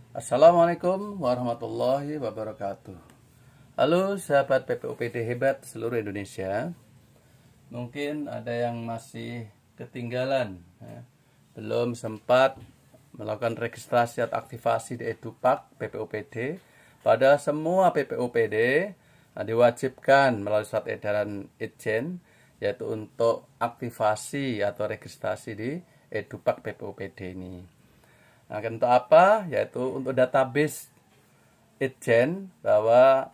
Assalamualaikum warahmatullahi wabarakatuh. Halo sahabat PPOPD hebat seluruh Indonesia. Mungkin ada yang masih ketinggalan ya, belum sempat melakukan registrasi atau aktivasi di Edupak PPOPD. Pada semua PPOPD diwajibkan melalui surat edaran Itjen, yaitu untuk aktivasi atau registrasi di Edupak PPOPD ini. Nah, untuk apa? Yaitu untuk database Itjen, bahwa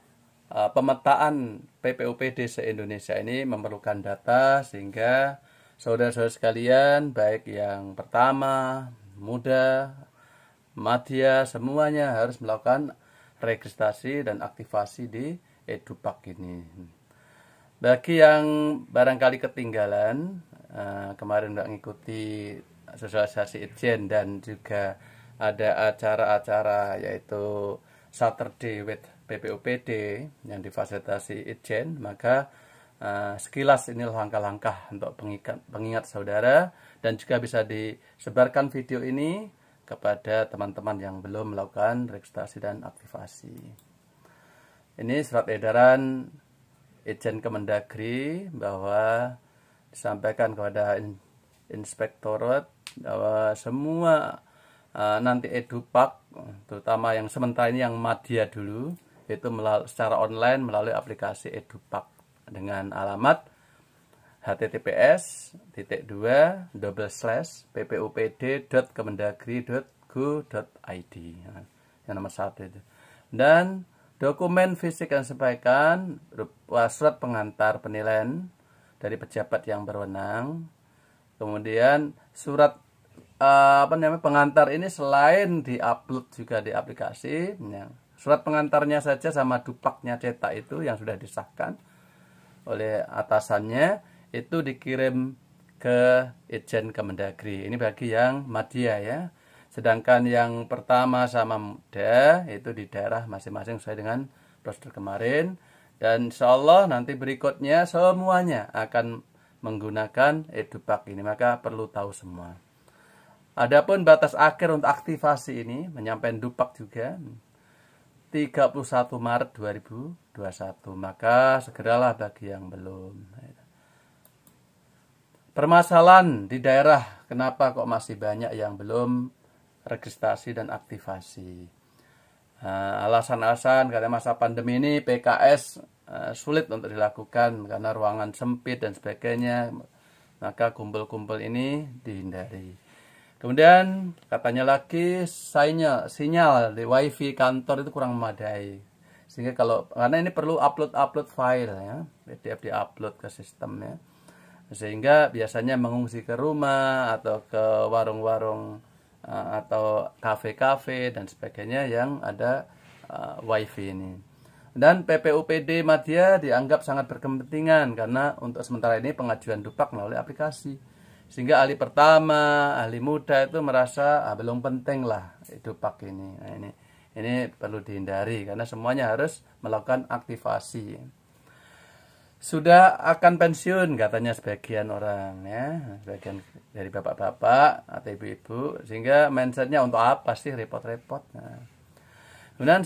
pemetaan PPOPD se-Indonesia ini memerlukan data, sehingga saudara-saudara sekalian, baik yang pertama, muda, madya, semuanya harus melakukan registrasi dan aktivasi di Edupak ini. Bagi yang barangkali ketinggalan, kemarin nggak ngikuti sosialisasi Itjen dan juga ada acara-acara yaitu Saturday with PPOPD yang difasilitasi Itjen, maka sekilas ini langkah-langkah untuk pengingat saudara, dan juga bisa disebarkan video ini kepada teman-teman yang belum melakukan registrasi dan aktivasi. Ini surat edaran Itjen Kemendagri bahwa disampaikan kepada Inspektorat bahwa semua nanti Edupak, terutama yang sementara ini yang madya dulu, itu secara online melalui aplikasi Edupak dengan alamat https://ppopd.kemendagri.go.id, yang nomor 1 itu. Dan dokumen fisik yang disampaikan berupa surat pengantar penilaian dari pejabat yang berwenang. Kemudian surat pengantar ini selain diupload juga di aplikasi, surat pengantarnya saja sama dupaknya cetak itu yang sudah disahkan oleh atasannya itu dikirim ke Itjen Kemendagri. Ini bagi yang madya ya. Sedangkan yang pertama sama muda itu di daerah masing-masing sesuai dengan prosedur kemarin. Dan insya Allah nanti berikutnya semuanya akan menggunakan Edupak ini, maka perlu tahu semua. Adapun batas akhir untuk aktivasi ini menyampaikan Dupak juga 31 Maret 2021, maka segeralah bagi yang belum. Permasalahan di daerah, kenapa kok masih banyak yang belum registrasi dan aktivasi? Alasan-alasan karena masa pandemi ini PKS sulit untuk dilakukan karena ruangan sempit dan sebagainya, maka kumpul-kumpul ini dihindari. Kemudian katanya lagi sinyal di wifi kantor itu kurang memadai, sehingga karena ini perlu upload file ya, PDF diupload ke sistem ya, sehingga biasanya mengungsi ke rumah atau ke warung-warung atau kafe-kafe dan sebagainya yang ada wifi ini. Dan PPOPD Madya dianggap sangat berkepentingan karena untuk sementara ini pengajuan Dupak melalui aplikasi, sehingga ahli pertama, ahli muda itu merasa belum penting lah Dupak ini. Nah, ini perlu dihindari karena semuanya harus melakukan aktivasi. Sudah akan pensiun katanya sebagian orang ya, sebagian dari bapak-bapak atau ibu-ibu, sehingga mindsetnya untuk apa sih repot-repot. Nah, kemudian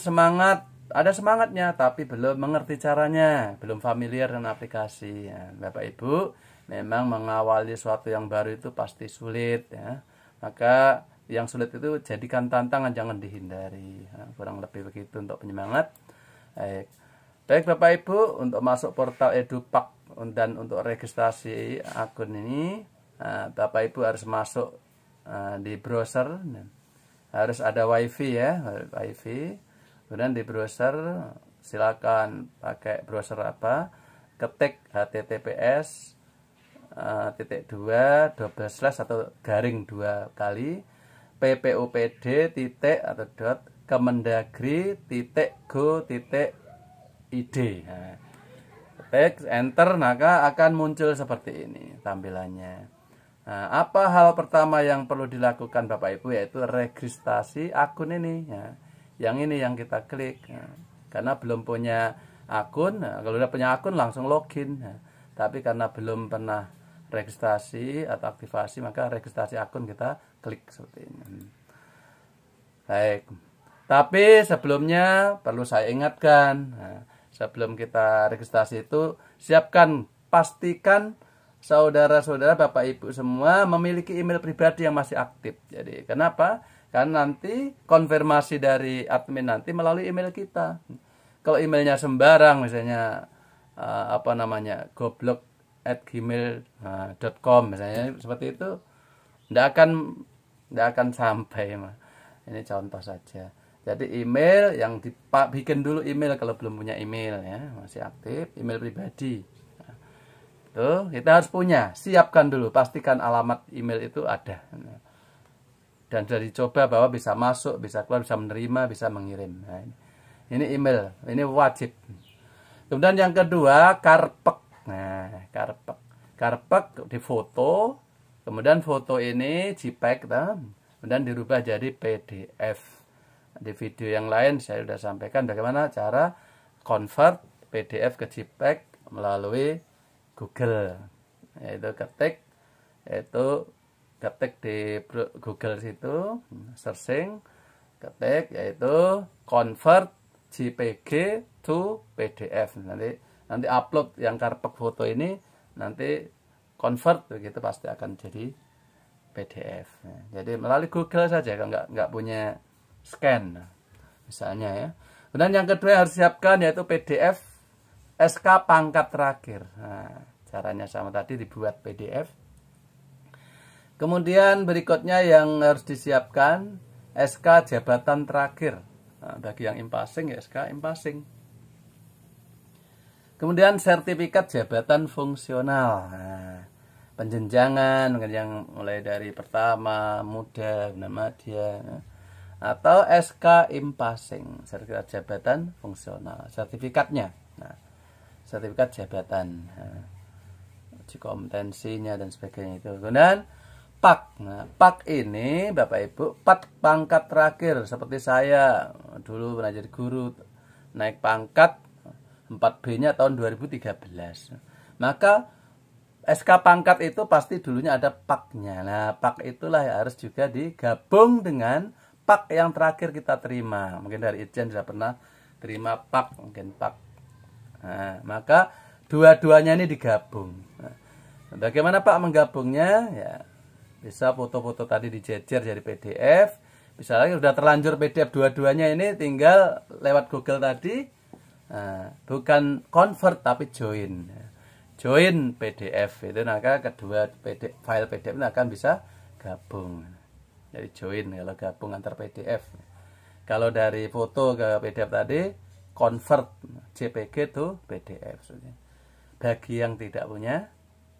ada semangatnya tapi belum mengerti caranya, belum familiar dengan aplikasi ya. Bapak Ibu, memang mengawali sesuatu yang baru itu pasti sulit ya, maka yang sulit itu jadikan tantangan, jangan dihindari ya. Kurang lebih begitu untuk penyemangat. Baik Bapak Ibu, untuk masuk portal Edupak dan untuk registrasi akun ini, Bapak Ibu harus masuk di browser, harus ada wifi ya, wifi. Kemudian di browser silakan pakai browser apa, ketik https // atau garing 2 kali ppopd atau kemendagri.go.id. Nah, ketik enter, maka akan muncul seperti ini tampilannya. Nah, apa hal pertama yang perlu dilakukan Bapak Ibu, yaitu registrasi akun ini ya. Yang ini yang kita klik karena belum punya akun. Kalau udah punya akun langsung login, tapi karena belum pernah registrasi atau aktivasi, maka registrasi akun kita klik seperti ini. Baik, Tapi sebelumnya perlu saya ingatkan, nah, sebelum kita registrasi itu pastikan saudara-saudara, Bapak Ibu semua memiliki email pribadi yang masih aktif. Jadi kenapa? Karena nanti konfirmasi dari admin nanti melalui email kita. Kalau emailnya sembarang, misalnya goblok@gmail.com misalnya seperti itu, tidak akan sampai. Ini contoh saja. Jadi email yang bikin dulu email kalau belum punya email ya, masih aktif, email pribadi. Nah, itu kita harus punya, siapkan dulu, pastikan alamat email itu ada. Dan sudah dicoba bahwa bisa masuk, bisa keluar, bisa menerima, bisa mengirim. Nah, ini email, ini wajib. Kemudian yang kedua, karpet. Nah, karpet difoto, kemudian foto ini JPEG, kemudian dirubah jadi PDF. Di video yang lain saya sudah sampaikan bagaimana cara convert PDF ke JPEG melalui Google. Yaitu ketik di Google situ, searching, ketik yaitu convert JPG to PDF. Nanti upload yang karpet foto ini, nanti convert begitu pasti akan jadi PDF. Jadi melalui Google saja, kalau nggak punya scan misalnya ya. Kemudian yang kedua yang harus siapkan yaitu PDF SK pangkat terakhir. Nah, caranya sama tadi, dibuat PDF. Kemudian berikutnya yang harus disiapkan SK jabatan terakhir. Nah, bagi yang impasing ya SK impasing. Kemudian sertifikat jabatan fungsional. Nah, penjenjangan yang mulai dari pertama, muda, madya, atau SK impasing, sertifikat jabatan fungsional, sertifikatnya. Nah, sertifikat jabatan, uji kompetensinya dan sebagainya itu. Kemudian PAK. Nah, PAK ini Bapak Ibu, PAK pangkat terakhir seperti saya dulu pernah jadi guru, naik pangkat 4B-nya tahun 2013. Maka SK pangkat itu pasti dulunya ada PAK-nya. Nah, PAK itulah yang harus juga digabung dengan PAK yang terakhir kita terima. Mungkin dari Itjen sudah pernah terima PAK, mungkin PAK. Nah, maka dua-duanya ini digabung. Nah, bagaimana Pak menggabungnya? Ya, bisa foto-foto tadi dijejer jadi PDF. Bisa lagi sudah terlanjur PDF dua-duanya ini, tinggal lewat Google tadi. Nah, bukan convert tapi join. Join PDF itu, maka kedua file PDF ini akan bisa gabung. Dari join kalau gabung antar PDF. Kalau dari foto ke PDF tadi, convert JPG to PDF. Bagi yang tidak punya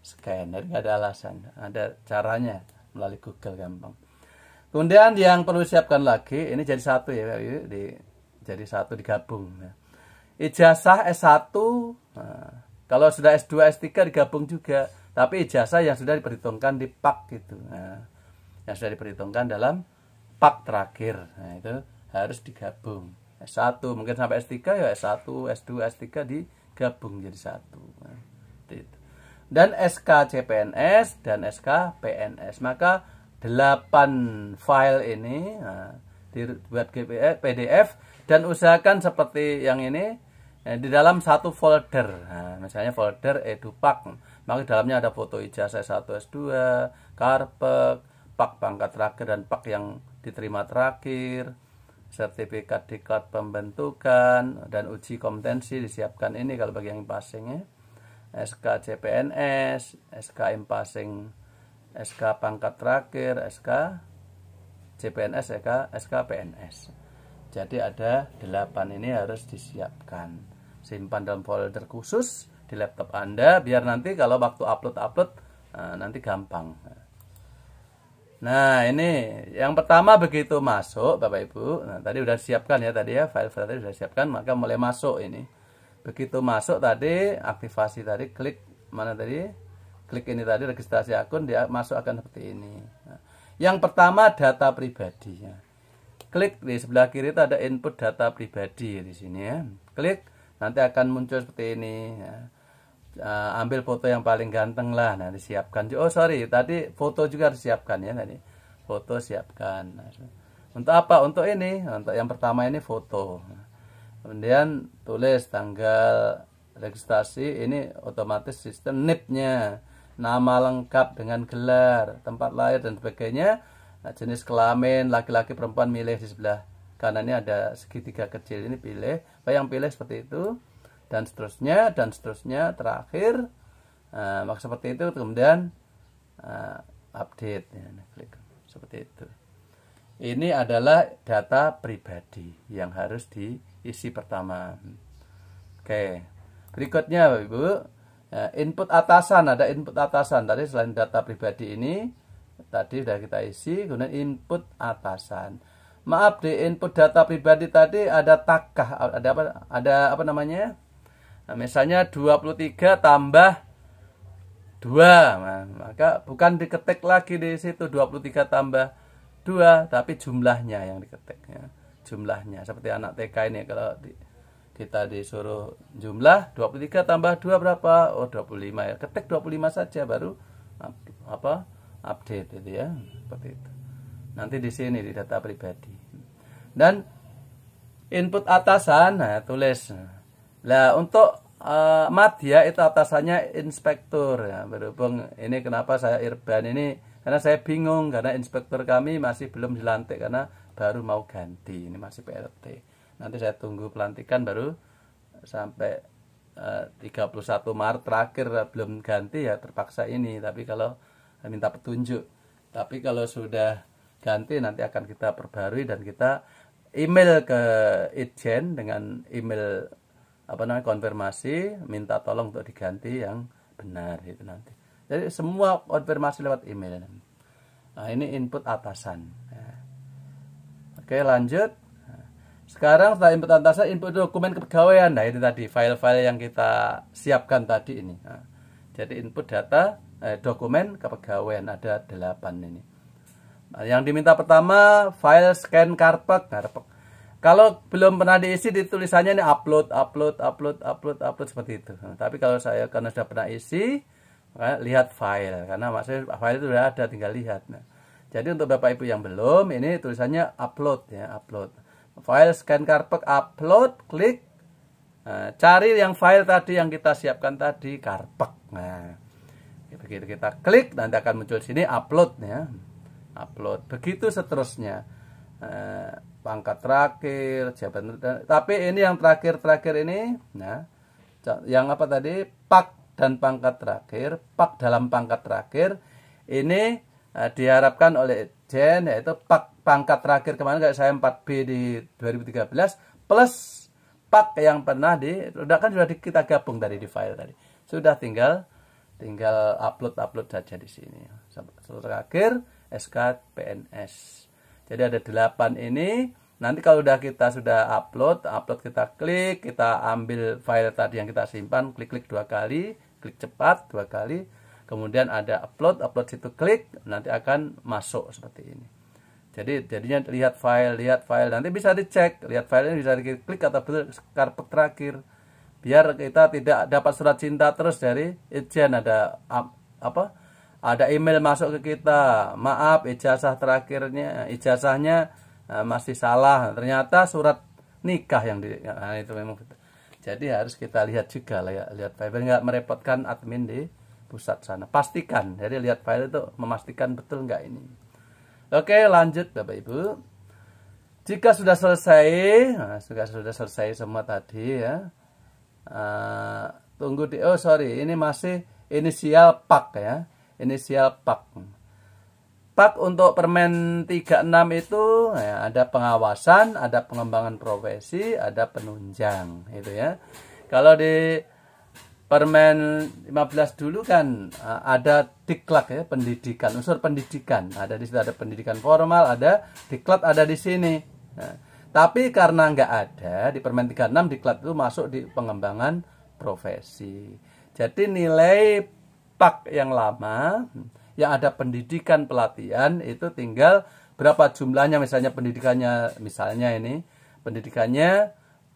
scan, tidak ada alasan, ada caranya melalui Google gampang. Kemudian yang perlu siapkan lagi, ini jadi satu ya, jadi satu digabung. Ijazah S1, kalau sudah S2, S3 digabung juga, tapi ijazah yang sudah diperhitungkan di PAK gitu. Yang sudah diperhitungkan dalam PAK terakhir. Nah, itu harus digabung. S1 mungkin sampai S3 ya S1, S2, S3 digabung jadi satu. Nah, itu. Dan SK CPNS dan SK PNS. Maka 8 file ini dibuat PDF dan usahakan seperti yang ini di dalam satu folder. Nah, misalnya folder EduPAK. Maka di dalamnya ada foto ijazah S1, S2, karpet, PAK pangkat terakhir dan PAK yang diterima terakhir, sertifikat diklat pembentukan dan uji kompetensi disiapkan ini kalau bagi yang impasing ya. SK CPNS, SK impasing, SK pangkat terakhir, SK CPNS, SK PNS. Jadi ada 8 ini harus disiapkan. Simpan dalam folder khusus di laptop Anda biar nanti kalau waktu upload nanti gampang. Nah, ini yang pertama begitu masuk Bapak Ibu. Nah, tadi udah siapkan ya tadi ya, file-file tadi sudah siapkan, maka mulai masuk ini. Begitu masuk tadi, aktivasi tadi, klik mana tadi? Klik ini tadi, registrasi akun, dia masuk akan seperti ini. Nah, yang pertama data pribadi ya. Klik di sebelah kiri itu ada input data pribadi di sini ya. Klik, nanti akan muncul seperti ini ya. Ambil foto yang paling ganteng lah, nah disiapkan. Oh sorry, tadi foto juga harus siapkan ya tadi. Foto siapkan. Nah, Untuk apa? Untuk ini, untuk yang pertama ini foto. Kemudian tulis tanggal registrasi, ini otomatis sistem NIP-nya, nama lengkap dengan gelar, tempat lahir dan sebagainya. Nah, jenis kelamin, laki-laki perempuan milih di sebelah kanannya ada segitiga kecil, ini pilih, yang pilih seperti itu, dan seterusnya, terakhir. Maka seperti itu, kemudian update ya, klik seperti itu. Ini adalah data pribadi yang harus diisi pertama. Oke, berikutnya Bapak Ibu, input atasan, ada input atasan. Tadi selain data pribadi ini tadi sudah kita isi, kemudian input atasan. Maaf, di input data pribadi tadi ada takkah, ada apa namanya? Nah, misalnya 23 tambah 2, nah, maka bukan diketik lagi di situ 23 tambah 2, tapi jumlahnya yang diketik ya. Jumlahnya seperti anak TK ini, kalau kita disuruh jumlah 23 tambah 2 berapa? Oh, 25 ya. Ketik 25 saja baru update itu ya, seperti itu. Nanti di sini di data pribadi. Dan input atasan, nah tulis. Nah, untuk madya itu atasannya inspektur ya. Berhubung ini kenapa saya Irban ini, karena saya bingung karena inspektur kami masih belum dilantik karena baru mau ganti, ini masih PLT. Nanti saya tunggu pelantikan baru sampai 31 Maret terakhir belum ganti ya, terpaksa ini. Tapi kalau minta petunjuk, tapi kalau sudah ganti nanti akan kita perbarui dan kita email ke Itjen dengan email konfirmasi, minta tolong untuk diganti yang benar itu nanti. Jadi semua konfirmasi lewat email. Nah, ini input atasan. Oke, lanjut. Sekarang setelah input atasan, input dokumen kepegawaian. Nah, ini tadi file-file yang kita siapkan tadi ini. Nah, jadi input data dokumen kepegawaian ada 8 ini. Nah, yang diminta pertama file scan karpet. Kalau belum pernah diisi, ditulisannya ini upload seperti itu. Nah, tapi kalau saya karena sudah pernah isi, lihat file, karena maksudnya file itu sudah ada, tinggal lihat. Nah, jadi untuk Bapak Ibu yang belum, ini tulisannya upload ya, upload. File scan karpet, upload, klik. Nah, cari yang file tadi yang kita siapkan tadi, karpet. Nah, begitu kita klik, nanti akan muncul sini upload ya. Upload. Begitu seterusnya. Pangkat terakhir, jabatan, tapi ini yang terakhir ini, nah, yang apa tadi, pak dan pangkat terakhir, pak dalam pangkat terakhir, ini diharapkan oleh Jen, yaitu pak pangkat terakhir kemarin kayak saya 4B di 2013 plus pak yang pernah sudah kita gabung dari di file tadi, sudah tinggal upload saja di sini. Terakhir SK PNS. Jadi ada 8 ini. Nanti kalau kita sudah upload kita klik, kita ambil file tadi yang kita simpan, klik 2 kali, klik cepat 2 kali. Kemudian ada upload situ klik, nanti akan masuk seperti ini. Jadi jadinya lihat file, nanti bisa dicek, lihat file ini bisa diklik atau betul karpet terakhir. Biar kita tidak dapat surat cinta terus dari Itjen, ada email masuk ke kita, maaf ijazahnya masih salah, ternyata surat nikah yang nah, itu memang. Jadi harus kita lihat juga lihat file, nggak merepotkan admin di pusat sana. Pastikan, jadi lihat file itu memastikan betul nggak ini. Oke, lanjut Bapak Ibu. Jika sudah selesai, sudah selesai semua tadi ya, tunggu ini masih inisial pak ya. Inisial pak. Pak untuk Permen 36 itu ya, ada pengawasan, ada pengembangan profesi, ada penunjang itu ya. Kalau di Permen 15 dulu kan ada diklat ya, pendidikan, unsur pendidikan. Ada di situ, ada pendidikan formal, ada diklat, ada di sini. Nah, tapi karena nggak ada di Permen 36, diklat itu masuk di pengembangan profesi. Jadi nilai pak yang lama yang ada pendidikan pelatihan itu tinggal berapa jumlahnya, misalnya pendidikannya, misalnya ini pendidikannya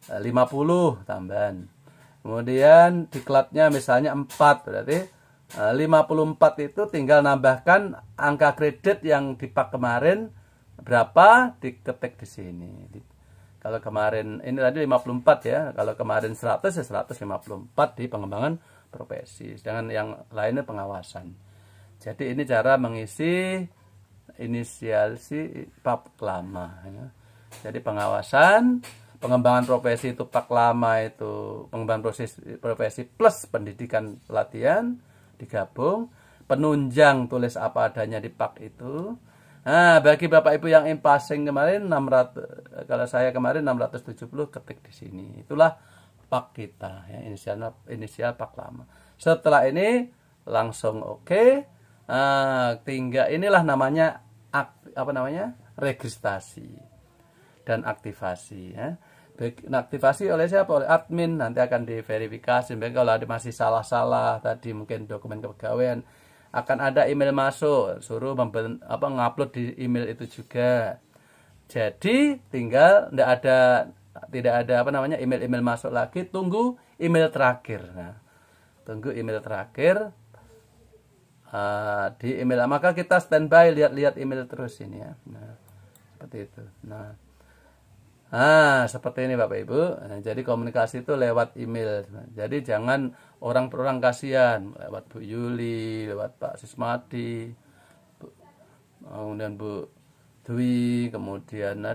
50 tambahan, kemudian diklatnya misalnya 4, berarti 54 itu tinggal nambahkan angka kredit yang di pak kemarin berapa diketik di sini. Kalau kemarin ini tadi 54 ya, kalau kemarin 100 ya 154 di pengembangan profesi, sedangkan yang lainnya pengawasan. Jadi ini cara mengisi inisiasi paklama ya. Jadi pengawasan, pengembangan profesi itu paklama, itu pengembangan profesi plus pendidikan pelatihan digabung, penunjang tulis apa adanya di pak itu. Nah, bagi Bapak Ibu yang passing kemarin 600, kalau saya kemarin 670 ketik di sini. Itulah pak kita ya, inisial pak lama. Setelah ini langsung oke. Tinggal inilah namanya registrasi dan aktivasi ya. Aktivasi oleh siapa? Oleh admin, nanti akan diverifikasi. Kalau ada masih salah-salah tadi mungkin dokumen kepegawaian, akan ada email masuk, suruh ngupload di email itu juga. Jadi tinggal tidak ada email masuk lagi, tunggu email terakhir. Nah, tunggu email terakhir di email, maka kita standby lihat-lihat email terus ini ya. Nah, seperti itu. Nah, seperti ini Bapak Ibu. Nah, jadi komunikasi itu lewat email. Jadi jangan orang per orang, kasihan. Lewat Bu Yuli, lewat Pak Sismadi, kemudian Bu Dwi, kemudian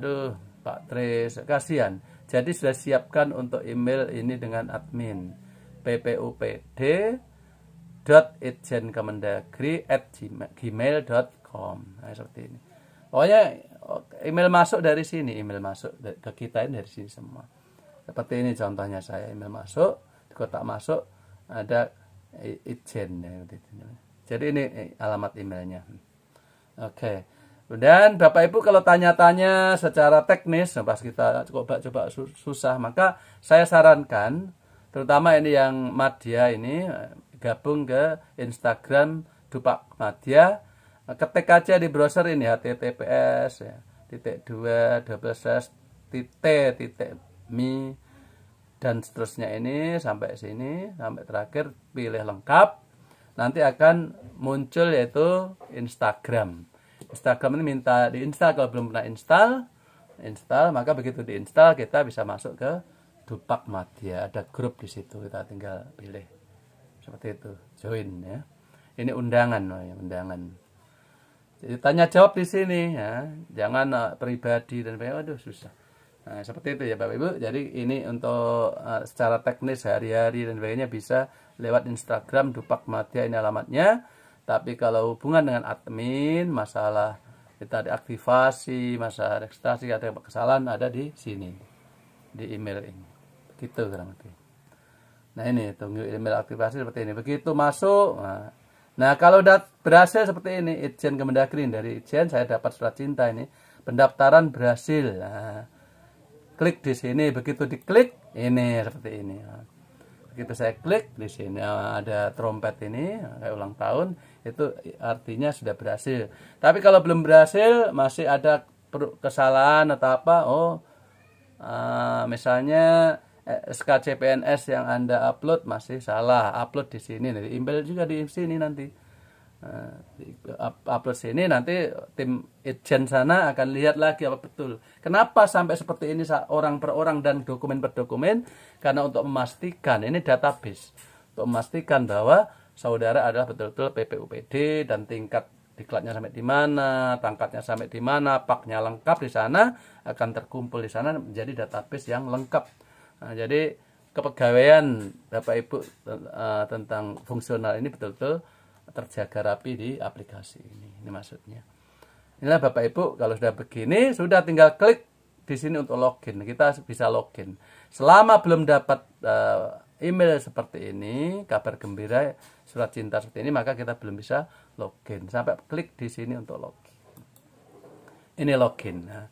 Pak Tris, kasihan. Jadi sudah siapkan untuk email ini dengan admin ppupd.itjenkemendagri@gmail.com. Nah, seperti ini. Pokoknya email masuk dari sini, email masuk ke kita ini dari sini semua. Seperti ini contohnya saya, email masuk, di kotak masuk ada Itjen ya. Jadi ini alamat emailnya. Oke. Dan Bapak Ibu kalau tanya-tanya secara teknis, pas kita coba susah, maka saya sarankan, terutama ini yang Madya ini, gabung ke Instagram Dupak Madya. Ketik aja di browser ini https ya, //mi dan seterusnya ini sampai sini, sampai terakhir pilih lengkap. Nanti akan muncul yaitu Instagram. Instagram ini minta diinstal, kalau belum pernah install, maka begitu diinstal kita bisa masuk ke Dupak Madya. Ada grup di situ, kita tinggal pilih. Seperti itu, join ya. Ini undangan, undangan. Jadi tanya jawab di sini ya, jangan pribadi dan aduh susah. Nah, seperti itu ya Bapak Ibu. Jadi ini untuk secara teknis hari-hari dan sebagainya bisa lewat Instagram Dupak Madya, ini alamatnya. Tapi kalau hubungan dengan admin, masalah kita deaktivasi, masalah registrasi, ada kesalahan, ada di sini, di email ini. Begitu kurang lebih. Nah ini tunggu email aktivasi seperti ini. Begitu masuk. Nah, kalau udah berhasil seperti ini, Itjen Kemendagri, dari Itjen saya dapat surat cinta ini, pendaftaran berhasil. Nah, klik di sini, begitu diklik ini seperti ini. Nah, begitu saya klik di sini ada trompet ini kayak ulang tahun, itu artinya sudah berhasil. Tapi kalau belum berhasil, masih ada kesalahan atau apa, misalnya SKCPNS yang Anda upload masih salah, upload di sini, di email juga di sini nanti. Upload sini, nanti tim Itjen sana akan lihat lagi apa betul. Kenapa sampai seperti ini orang per orang dan dokumen per dokumen? Karena untuk memastikan, ini database, untuk memastikan bahwa saudara adalah betul-betul PPUPD dan tingkat diklatnya sampai di mana, pangkatnya sampai di mana, paknya lengkap di sana, akan terkumpul di sana menjadi database yang lengkap. Nah, jadi kepegawaian Bapak Ibu tentang fungsional ini betul-betul terjaga rapi di aplikasi ini. Ini maksudnya. Inilah Bapak Ibu, kalau sudah begini, sudah tinggal klik di sini untuk login. Kita bisa login. Selama belum dapat email seperti ini, kabar gembira, surat cinta seperti ini, maka kita belum bisa login. Sampai klik di sini untuk login. Ini login. Nah,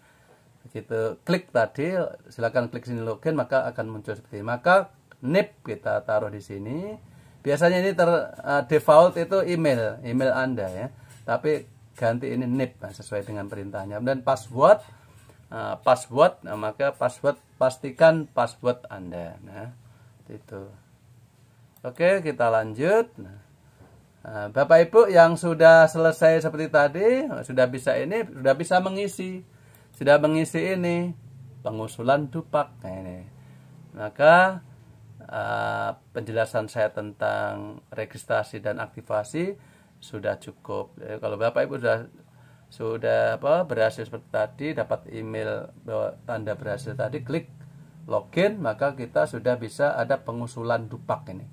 begitu klik tadi, silakan klik sini login, maka akan muncul seperti ini. Maka NIP kita taruh di sini. Biasanya ini default itu email Anda ya. Tapi ganti ini NIP sesuai dengan perintahnya. Dan password, maka password, pastikan password Anda. Nah, itu. Oke, kita lanjut. Bapak Ibu yang sudah selesai seperti tadi, sudah bisa mengisi ini pengusulan dupak. Nah, ini. Maka penjelasan saya tentang registrasi dan aktivasi sudah cukup. Kalau Bapak Ibu sudah berhasil seperti tadi, dapat email bahwa tanda berhasil tadi, klik login, maka kita sudah bisa ada pengusulan dupak ini.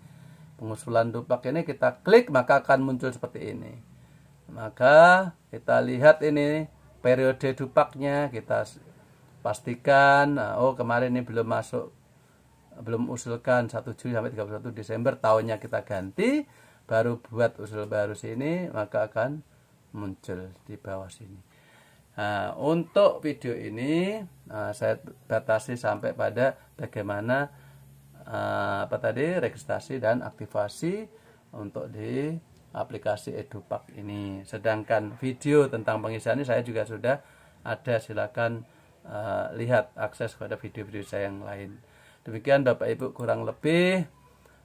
Pengusulan dupak ini kita klik, maka akan muncul seperti ini. Maka kita lihat ini periode dupaknya, kita pastikan, kemarin ini belum usulkan 1 Juli sampai 31 Desember, tahunnya kita ganti, baru buat usul baru sini, maka akan muncul di bawah sini. Untuk video ini saya batasi sampai pada bagaimana registrasi dan aktivasi untuk di aplikasi Edupak ini. Sedangkan video tentang pengisian ini saya juga sudah ada, silakan lihat, akses pada video-video saya yang lain. Demikian Bapak Ibu, kurang lebih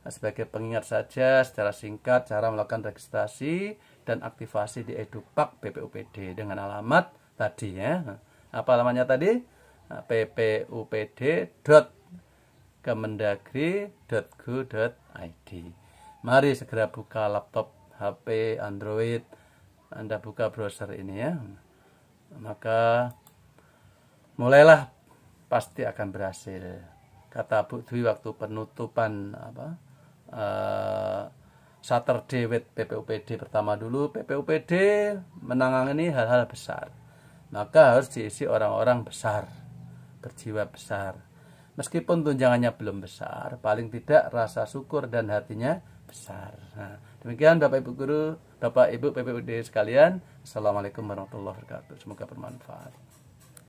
sebagai pengingat saja secara singkat cara melakukan registrasi dan aktivasi di Edupak BPUPD dengan alamat tadi ya. Apa alamatnya tadi? ppupd.kemendagri.go.id. Mari segera buka laptop, HP, Android, Anda buka browser ini ya. Maka mulailah, pasti akan berhasil. Kata Bu Dwi waktu penutupan Saturday with PPUPD pertama dulu, PPUPD menangani hal-hal besar, maka harus diisi orang-orang besar, berjiwa besar. Meskipun tunjangannya belum besar, paling tidak rasa syukur dan hatinya besar. Nah, demikian Bapak Ibu Guru, Bapak Ibu PPUPD sekalian. Assalamualaikum warahmatullahi wabarakatuh. Semoga bermanfaat.